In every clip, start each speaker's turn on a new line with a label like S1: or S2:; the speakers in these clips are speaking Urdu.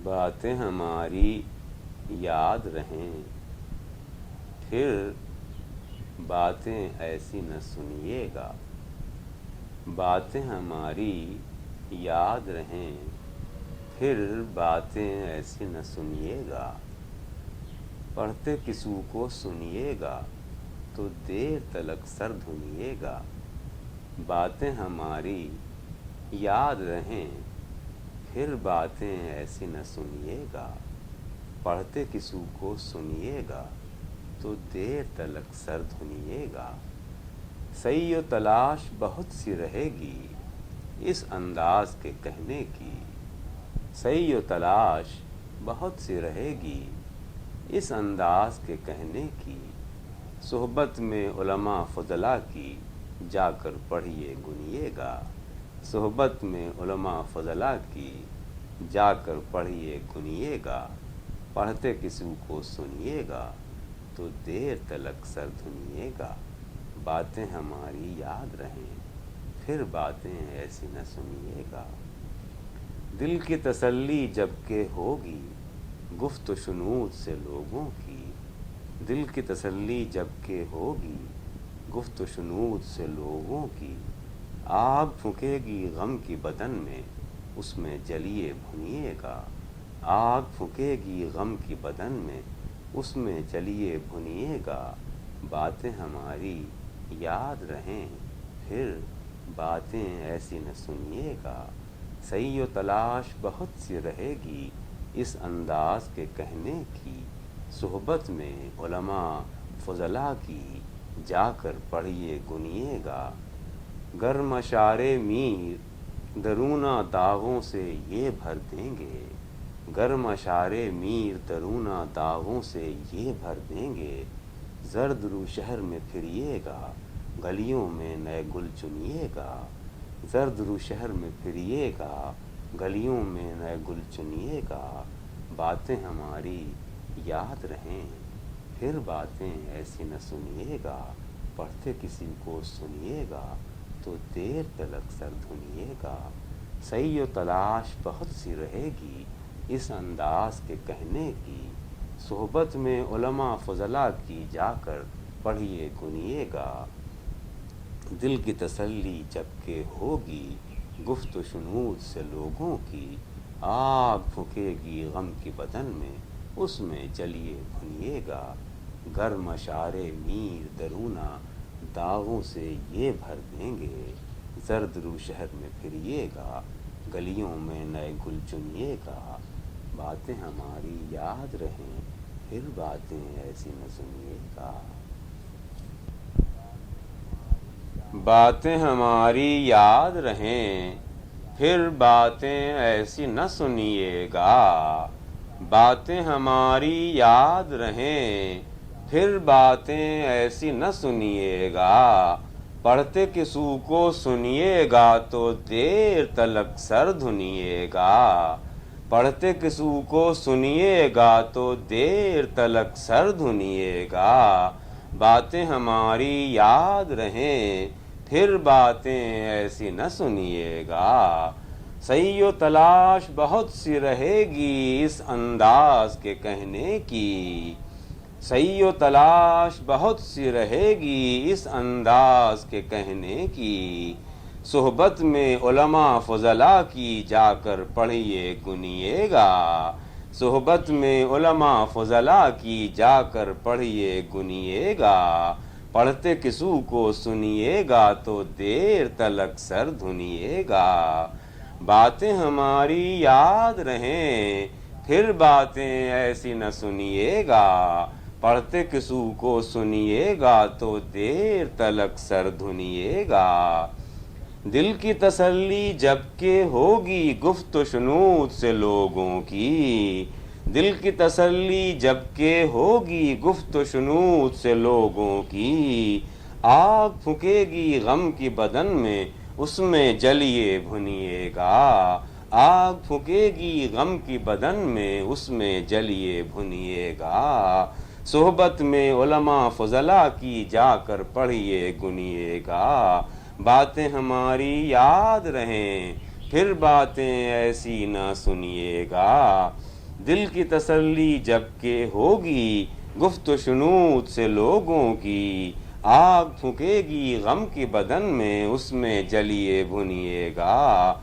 S1: باتیں ہماری یاد رہیں، پھر باتیں ایسی نہ سنیے گا۔ باتیں ہماری یاد رہیں، پھر باتیں ایسی نہ سنیے گا۔ پڑھتے کسو کو سنیے گا تو دیر تلک سر دھنیے گا۔ باتیں ہماری یاد رہیں، پھر باتیں ایسی نہ سنیے گا۔ پڑھتے کسو کو سنیے گا تو دیر تلک سر دھنیے گا۔ سعی و تلاش بہت سی رہے گی اس انداز کے کہنے کی۔ سعی و تلاش بہت سی رہے گی اس انداز کے کہنے کی۔ صحبت میں علماء فضلاء کی جا کر پڑھیے گنیے گا۔ صحبت میں علماء فضلاء کی جا کر پڑھیے گنیے گا۔ پڑھتے کسی کو سنیے گا تو دیر تلک سر دھنیے گا۔ باتیں ہماری یاد رہیں، پھر باتیں ایسی نہ سنیے گا۔ دل کی تسلی جب کہ ہوگی گفت و شنود سے لوگوں کی۔ دل کی تسلی جب کہ ہوگی گفت و شنود سے لوگوں کی۔ آگ پھونکے گی غم کی بدن میں، اس میں جلیے بھنیے گا۔ آگ پھونکے گی غم کی بدن میں، اس میں جلیے بھنیے گا۔ باتیں ہماری یاد رہیں، پھر باتیں ایسی نہ سنیے گا۔ سعی و تلاش بہت سی رہے گی اس انداز کے کہنے کی۔ صحبت میں علماء فضلاء کی جا کر پڑھیے گنیے گا۔ گر مشاعر میر درونہ داغوں سے یہ بھر دیں گے۔ گر مشاعر میر درونہ داغوں سے یہ بھر دیں گے۔ زرد رو شہر میں پھریے گا گلیوں میں نئے گل چنیے گا۔ زرد رو شہر میں پھریے گا گلیوں میں نئے گل چنیے گا۔ باتیں ہماری یاد رہیں، پھر باتیں ایسی نہ سنیے گا۔ پڑھتے کسی کو سنیے گا تو دیر تلک سر دھنیے گا۔ سعی و تلاش بہت سی رہے گی اس انداز کے کہنے کی۔ صحبت میں علماء فضلاء کی جا کر پڑھیے گنیے گا۔ دل کی تسلی جب کہ ہوگی گفت و شنود سے لوگوں کی۔ آگ پھونکے گی غم کی بدن میں، اس میں جلیے بھنیے گا۔ گر مشاعر میر درونہ داغوں سے یہ بھر دیں گے۔ زرد رو شہر میں پھریے گا گلیوں میں نئے گل چنیے گا۔ باتیں ہماری یاد رہیں، پھر باتیں ایسی نہ سنیے گا۔ باتیں ہماری یاد رہیں، پھر باتیں ایسی نہ سنیے گا۔ باتیں ہماری یاد رہیں، پھر باتیں ایسی نہ سنیے گا۔ پڑھتے کسو کو سنیے گا تو دیر تلک سر دھنیے گا۔ پڑھتے کسو کو سنیے گا تو دیر تلک سر دھنیے گا۔ باتیں ہماری یاد رہیں، پھر باتیں ایسی نہ سنیے گا۔ سعی و تلاش بہت سی رہے گی اس انداز کے کہنے کی۔ سعی و تلاش بہت سی رہے گی اس انداز کے کہنے کی۔ صحبت میں علماء فضلاء کی جا کر پڑھیے گنیے گا۔ صحبت میں علماء فضلاء کی جا کر پڑھیے گنیے گا۔ پڑھتے کسو کو سنیے گا تو دیر تلک سر دھنیے گا۔ باتیں ہماری یاد رہیں، پھر باتیں ایسی نہ سنیے گا۔ پڑھتے کسو کو سنیے گا تو دیر تلک سر دھنیے گا۔ دل کی تسلی جب کہ ہوگی گفت و شنود سے لوگوں کی۔ دل کی تسلی جب کہ ہوگی گفت و شنود سے لوگوں کی۔ آگ پھونکے گی غم کی بدن میں، اس میں جلیے بھنیے گا۔ آگ پھونکے گی غم کی بدن میں، اس میں جلیے بھنیے گا۔ صحبت میں علماء فضلاء کی جا کر پڑھیے گنیے گا۔ باتیں ہماری یاد رہیں، پھر باتیں ایسی نہ سنیے گا۔ دل کی تسلی جب کہ ہوگی گفت و شنود سے لوگوں کی، آگ پھونکے گی غم کی بدن میں اس میں جلیے بھنیے گا۔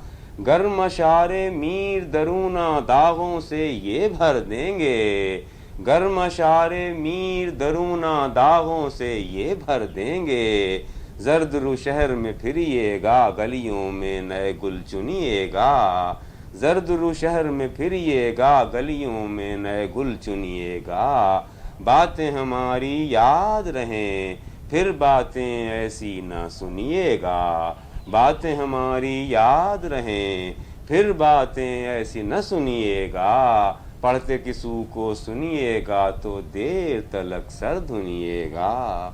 S1: گرم اشارے میر درونہ داغوں سے یہ بھر دیں گے، گرم اشارے میر درونہ داغوں سے یہ بھر دیں گے۔ زرد رو شہر میں پھریے گا گلیوں میں نئے گل چنیے گا، زرد رو شہر میں پھریے گا گلیوں میں نئے گل چنیے گا۔ باتیں ہماری یاد رہیں پھر باتیں ایسی نہ سنیے گا، باتیں ہماری یاد رہیں پھر باتیں ایسی نہ سنیے گا۔ پڑھتے کسو کو سنیے گا تو دیر تلک سر دھنیے گا۔